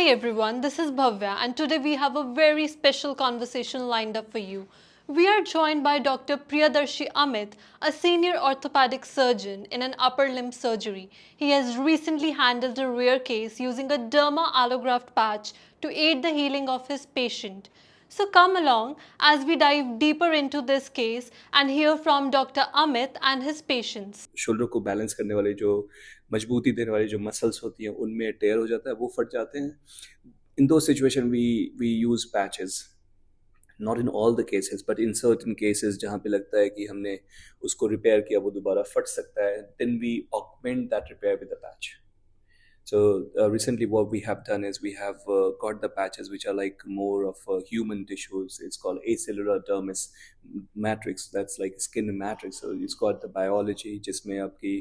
everyone, this is Bhavya and today we have a very special conversation lined up for you. We are joined by Dr. Priyadarshi Amit, a senior orthopedic surgeon in an upper limb surgery. He has recently handled a rare case using a derma allograft patch to aid the healing of his patient. So come along as we dive deeper into this case and hear from Dr. Amit and his patients. Shoulder को balance करने वाले जो मजबूती देने वाली जो muscles होती हैं उनमें टेयर हो जाता है, वो फट जाते हैं. इन दो situation we use patches, not in all the cases but in certain cases जहाँ पे लगता है कि हमने उसको रिपेयर किया, वो दोबारा फट सकता है, then we augment that repair with a patch. So recently what we have done is we have got the patches which are like more of human tissues. It's called acellular dermis matrix. That's like skin matrix. So it's got the biology जिसमें आपकी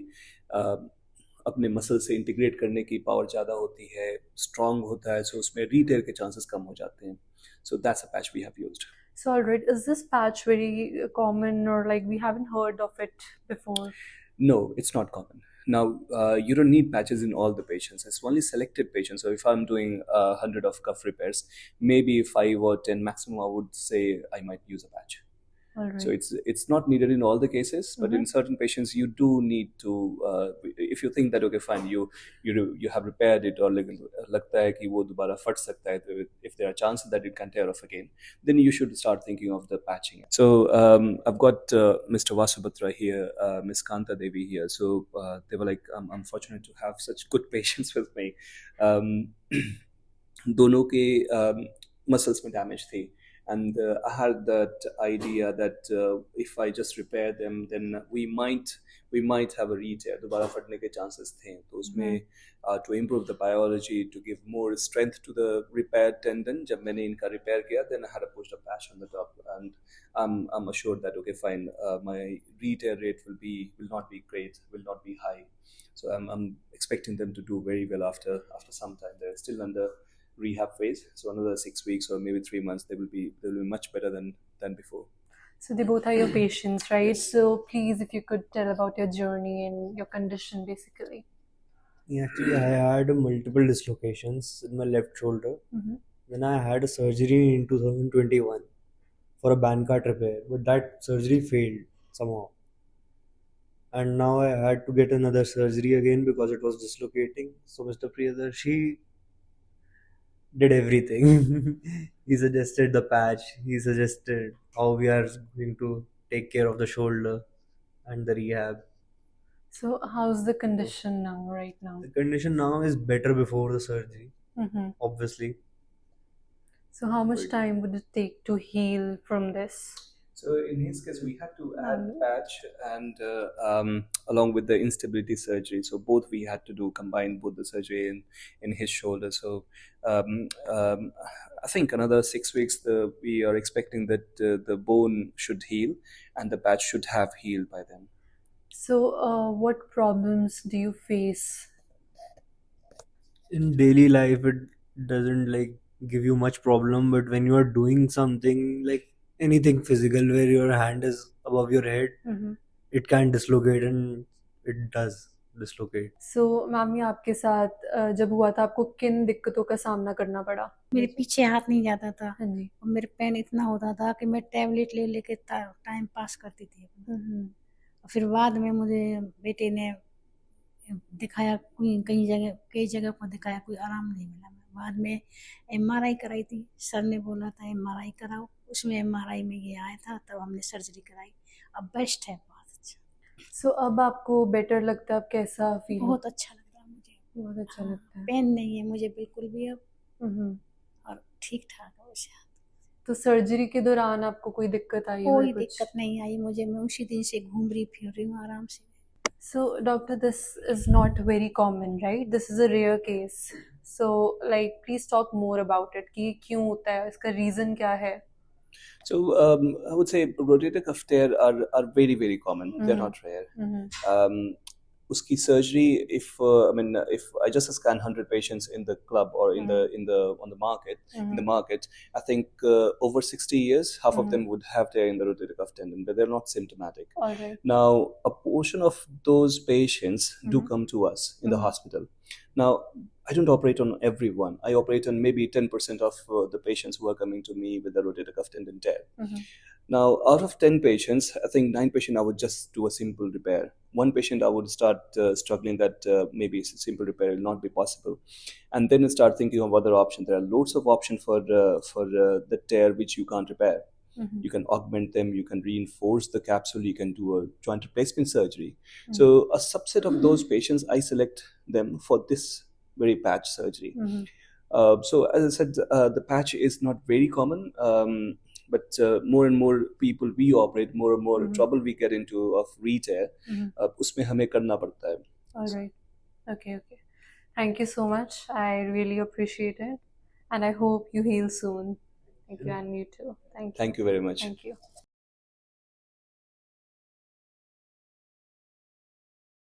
अपने muscle से integrate करने की power ज़्यादा होती है, strong होता है, सो उसमें रीटेयर के चांसेस कम हो जाते हैं. So that's a patch we have used. So, alright, is this patch very common or like we haven't heard of it before? No, it's not common. Now, you don't need patches in all the patients. It's only selected patients. So if I'm doing 100 of cuff repairs, maybe 5 or 10 maximum, I would say I might use a patch. Alright. So it's not needed in all the cases, but in certain patients you do need to. If you think that okay fine, you have repaired it or लगता है कि वो दोबारा फट सकता है, तो if there are chances that it can tear off again, then you should start thinking of the patching. So I've got Mr. Vasu Batra here, Miss Kanta Devi here. So they were like, I'm fortunate to have such good patients with me. दोनों के muscles में damage थी. And I had that idea that if I just repair them, then we might have a re-tear. दोबारा फटने के chances थे. तो उसमें to improve the biology, to give more strength to the repaired tendon, जब मैंने इनका repair किया, then I had to push the patch on the top, and I'm assured that okay fine, my re-tear rate will not be great, will not be high. So I'm expecting them to do very well after some time. They're still under rehab phase, so another 6 weeks or maybe 3 months they will be much better than before. So they both are your patients, right? Yes. So please, if you could tell about your journey and your condition basically. Actually, I had multiple dislocations in my left shoulder. Then I had a surgery in 2021 for a Bancart repair, but that surgery failed somehow. And now I had to get another surgery again because it was dislocating. So Mr. Priyadarshi did everything. He suggested the patch, he suggested how we are going to take care of the shoulder and the rehab. So how's the condition now, right now? The condition now is better before the surgery, obviously. So how much time would it take to heal from this? So in his case, we had to add patch and along with the instability surgery. So both we had to do, combine both the surgery in his shoulder. So I think another 6 weeks, we are expecting that the bone should heal and the patch should have healed by then. So what problems do you face? In daily life, it doesn't like give you much problem, but when you are doing something like anything physical where your hand is above your head, it can dislocate, and it does dislocate. So ma'am, ये आपके साथ जब हुआ था, आपको किन दिक्कतों का सामना करना पड़ा? मेरे पीछे हाथ नहीं जाता था हाँ जी. और मेरे पेन इतना होता था कि मैं टैबलेट ले लेके टाइम पास करती थी अपना। फिर बाद में मुझे बेटे ने दिखाया, कई जगह पर दिखाया, कोई आराम नहीं मिला। बाद में एमआरआई कराई थी, सर ने बोला था एमआरआई कराओ, उसमें एमआरआई में ये आया था, तब हमने सर्जरी कराई। अब बेस्ट है, बहुत अच्छा। So अब आपको बेटर लगता है? अब कैसा फील? बहुत अच्छा लग रहा है मुझे, बहुत अच्छा लगता है। पेन नहीं है मुझे बिल्कुल भी अब, और ठीक ठाक है वैसे। तो सर्जरी के दौरान आपको कोई दिक्कत आई? कोई दिक्कत नहीं आई मुझे, मैं उसी दिन से घूम रही फिर रही हूँ आराम से। So doctor, this is not very common, right? This is a rare case. So like please talk more about it कि क्यों होता है, इसका reason क्या है? So I would say rotator cuff tear are very very common. They're not rare. Uski surgery, if I just scan 100 patients in the club or on the market, I think over 60 years, half of them would have tear in the rotator cuff tendon, but they're not symptomatic. Alright. Now, a portion of those patients do come to us in the hospital. Now, I don't operate on everyone. I operate on maybe 10% of the patients who are coming to me with a rotator cuff tendon tear. Now, out of 10 patients, I think 9 patients I would just do a simple repair. One patient I would start struggling that maybe a simple repair will not be possible, and then start thinking of other options. There are loads of options for the tear which you can't repair. You can augment them, you can reinforce the capsule, you can do a joint replacement surgery. So a subset of those patients, I select them for this very patch surgery. So as I said, the patch is not very common, but more and more people we operate, more and more trouble we get into of re-tear, उसमें हमें करना पड़ता है. All right. Okay. Thank you so much. I really appreciate it. And I hope you heal soon. Thank you, and you too. Thank you. Thank you very much. Thank you.